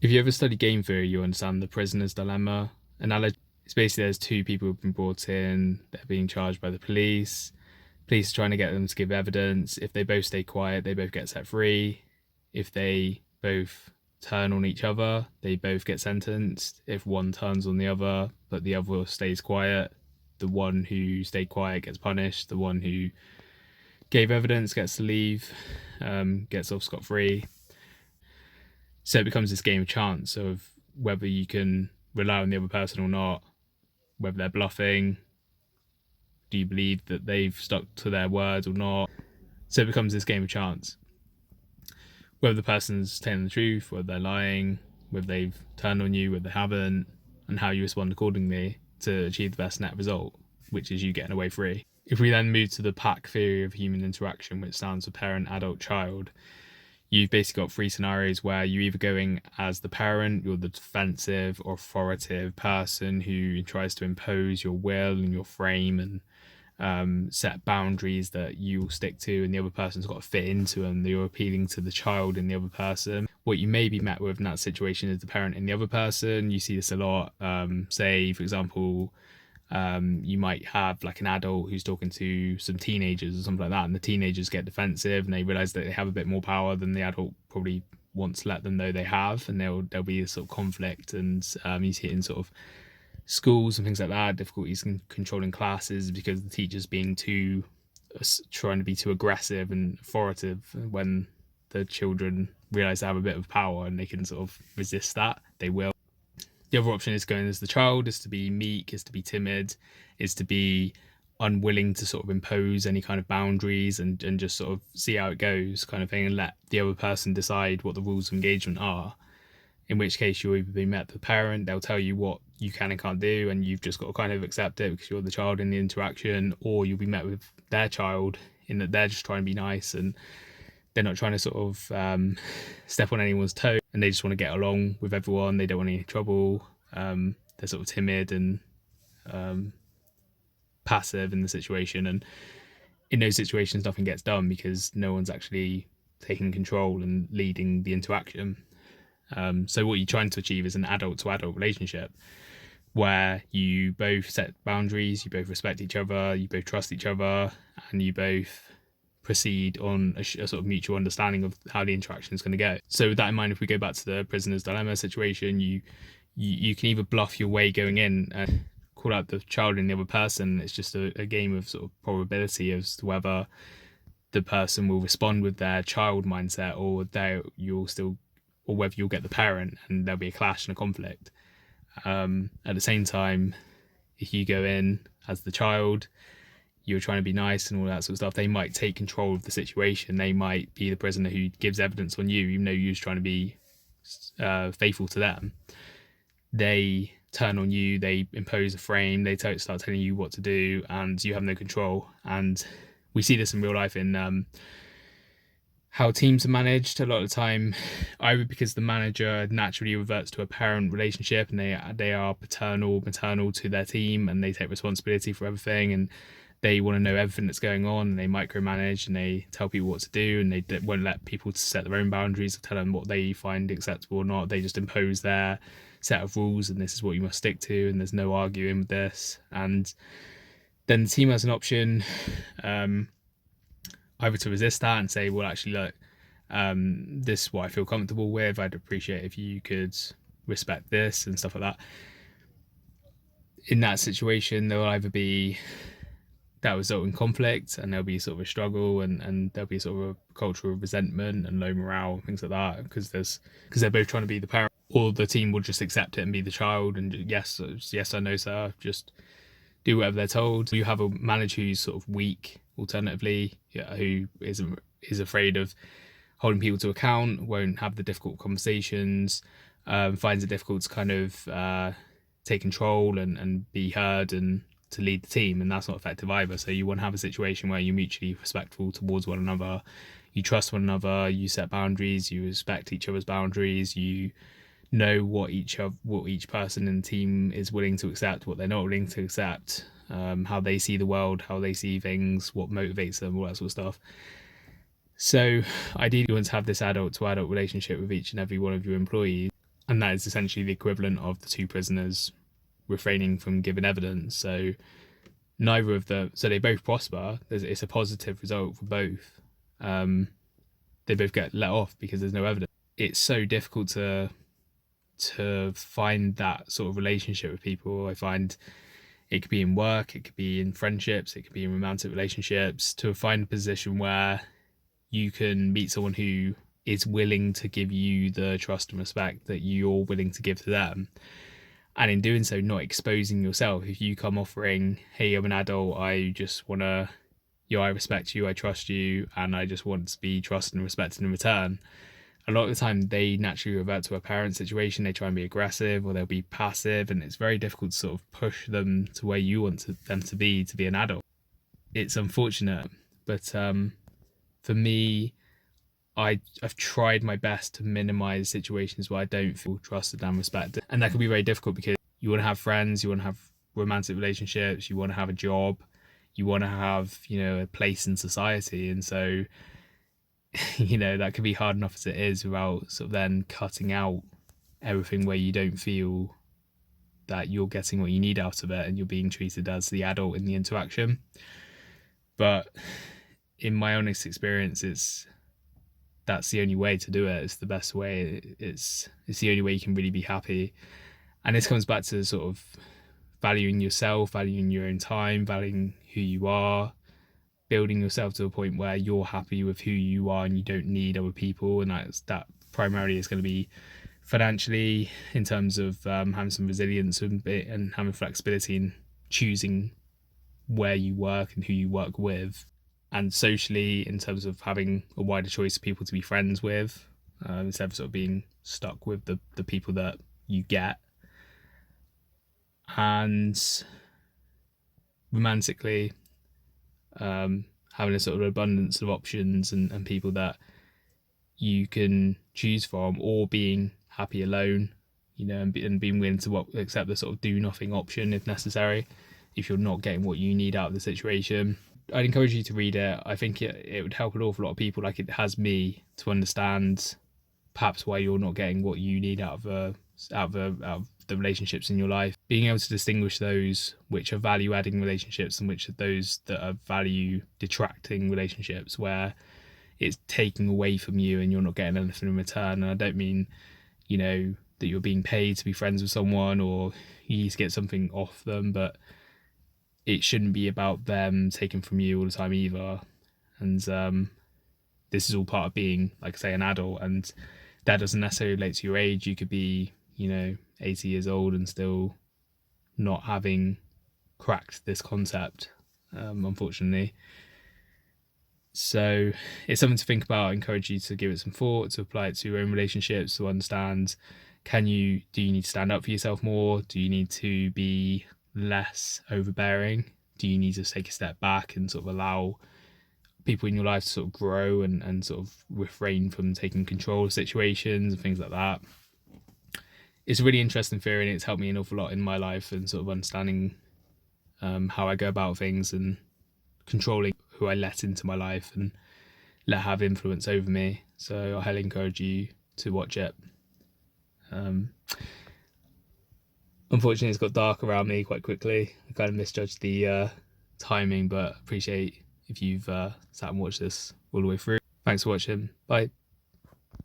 If you ever study game theory, you understand the prisoner's dilemma analogy. It's basically there's two people who've been brought in, they're being charged by the police. Police are trying to get them to give evidence. If they both stay quiet, they both get set free. If they both turn on each other, they both get sentenced. If one turns on the other, but the other stays quiet, the one who stayed quiet gets punished. The one who gave evidence gets to leave, gets off scot-free. So it becomes this game of chance of whether you can rely on the other person or not, whether they're bluffing, do you believe that they've stuck to their words or not. So it becomes this game of chance. Whether the person's telling the truth, whether they're lying, whether they've turned on you, whether they haven't, and how you respond accordingly to achieve the best net result, which is you getting away free. If we then move to the PAC theory of human interaction, which stands for parent, adult, child, you've basically got three scenarios where you're either going as the parent, you're the defensive, authoritative person who tries to impose your will and your frame and set boundaries that you will stick to, and the other person's got to fit into them. You're appealing to the child in the other person. What you may be met with in that situation is the parent in the other person. You see this a lot. Say, for example, you might have like an adult who's talking to some teenagers or something like that, and the teenagers get defensive and they realize that they have a bit more power than the adult probably wants to let them know they have, and there'll be a sort of conflict. And you see it in sort of schools and things like that, difficulties in controlling classes because the teacher's being trying to be too aggressive and authoritative, when the children realize they have a bit of power and they can sort of resist that, they will. The other option is going as the child, is to be meek, is to be timid, is to be unwilling to sort of impose any kind of boundaries and just sort of see how it goes kind of thing, and let the other person decide what the rules of engagement are. In which case you'll either be met with the parent, they'll tell you what you can and can't do, and you've just got to kind of accept it because you're the child in the interaction, or you'll be met with their child in that they're just trying to be nice and they're not trying to sort of step on anyone's toe, and they just want to get along with everyone. They don't want any trouble. They're sort of timid and passive in the situation, and in those situations nothing gets done because no one's actually taking control and leading the interaction. So what you're trying to achieve is an adult to adult relationship where you both set boundaries, you both respect each other, you both trust each other, and you both proceed on a sort of mutual understanding of how the interaction is going to go. So with that in mind, if we go back to the prisoner's dilemma situation, you can either bluff your way going in and call out the child in the other person. It's just a game of sort of probability as to whether the person will respond with their child mindset, or whether you'll get the parent and there'll be a clash and a conflict. At the same time, if you go in as the child, you're trying to be nice and all that sort of stuff, they might take control of the situation. They might be the prisoner who gives evidence on you, even though you're just trying to be faithful to them. They turn on you, they impose a frame, they start telling you what to do, and you have no control. And we see this in real life in how teams are managed a lot of the time, either because the manager naturally reverts to a parent relationship and they are maternal to their team, and they take responsibility for everything, and they want to know everything that's going on, and they micromanage and they tell people what to do, and they won't let people to set their own boundaries or tell them what they find acceptable or not. They just impose their set of rules, and this is what you must stick to, and there's no arguing with this. And then the team has an option, either to resist that and say, well, actually, look, this is what I feel comfortable with. I'd appreciate if you could respect this and stuff like that. In that situation, there will either be that result in conflict, and there'll be sort of a struggle, and there'll be sort of a culture of resentment and low morale and things like that, because they're both trying to be the parent, or the team will just accept it and be the child and yes, I know, sir, just do whatever they're told. You have a manager who's sort of weak, alternatively, who is afraid of holding people to account, won't have the difficult conversations, finds it difficult to kind of take control and be heard and to lead the team, and that's not effective either. So you want to have a situation where you're mutually respectful towards one another, you trust one another, you set boundaries, you respect each other's boundaries, you know what each person in the team is willing to accept, what they're not willing to accept, how they see the world, how they see things, what motivates them, all that sort of stuff. So ideally you want to have this adult to adult relationship with each and every one of your employees, And that is essentially the equivalent of the two prisoners refraining from giving evidence. So neither of them, so they both prosper. It's a positive result for both. They both get let off because there's no evidence. It's so difficult to find that sort of relationship with people. I find it could be in work, it could be in friendships, it could be in romantic relationships, to find a position where you can meet someone who is willing to give you the trust and respect that you're willing to give to them. And in doing so, not exposing yourself. If you come offering, hey, I'm an adult, I just want to, I respect you, I trust you, and I just want to be trusted and respected in return. A lot of the time, they naturally revert to a parent situation. They try and be aggressive, or they'll be passive, and it's very difficult to sort of push them to where you want them to be an adult. It's unfortunate, but for me, I've tried my best to minimize situations where I don't feel trusted and respected. And that can be very difficult because you want to have friends, you want to have romantic relationships, you want to have a job, you want to have, a place in society. And so, that can be hard enough as it is without sort of then cutting out everything where you don't feel that you're getting what you need out of it and you're being treated as the adult in the interaction. But in my honest experience, that's the only way to do it. It's the best way. It's the only way you can really be happy. And this comes back to sort of valuing yourself, valuing your own time, valuing who you are, building yourself to a point where you're happy with who you are and you don't need other people. And that primarily is going to be financially, in terms of having some resilience and having flexibility in choosing where you work and who you work with, and socially, in terms of having a wider choice of people to be friends with, instead of sort of being stuck with the people that you get. And romantically, having a sort of abundance of options and people that you can choose from, or being happy alone, and being willing to accept the sort of do nothing option if necessary, if you're not getting what you need out of the situation. I'd encourage you to read it. I think it would help an awful lot of people, like it has me, to understand perhaps why you're not getting what you need out of the relationships in your life. Being able to distinguish those which are value-adding relationships and which are those that are value-detracting relationships, where it's taking away from you and you're not getting anything in return. And I don't mean, that you're being paid to be friends with someone or you need to get something off them, but it shouldn't be about them taking from you all the time either. And this is all part of being, like I say, an adult, and that doesn't necessarily relate to your age. You could be, 80 years old and still not having cracked this concept, unfortunately. So it's something to think about. I encourage you to give it some thought, to apply it to your own relationships, to understand, do you need to stand up for yourself more? Do you need to be less overbearing? Do you need to take a step back and sort of allow people in your life to sort of grow and sort of refrain from taking control of situations and things like that? It's a really interesting theory, and it's helped me an awful lot in my life and sort of understanding how I go about things and controlling who I let into my life and let have influence over me. So I highly encourage you to watch it. Unfortunately, it's got dark around me quite quickly. I kind of misjudged the timing, but appreciate if you've sat and watched this all the way through. Thanks for watching. Bye.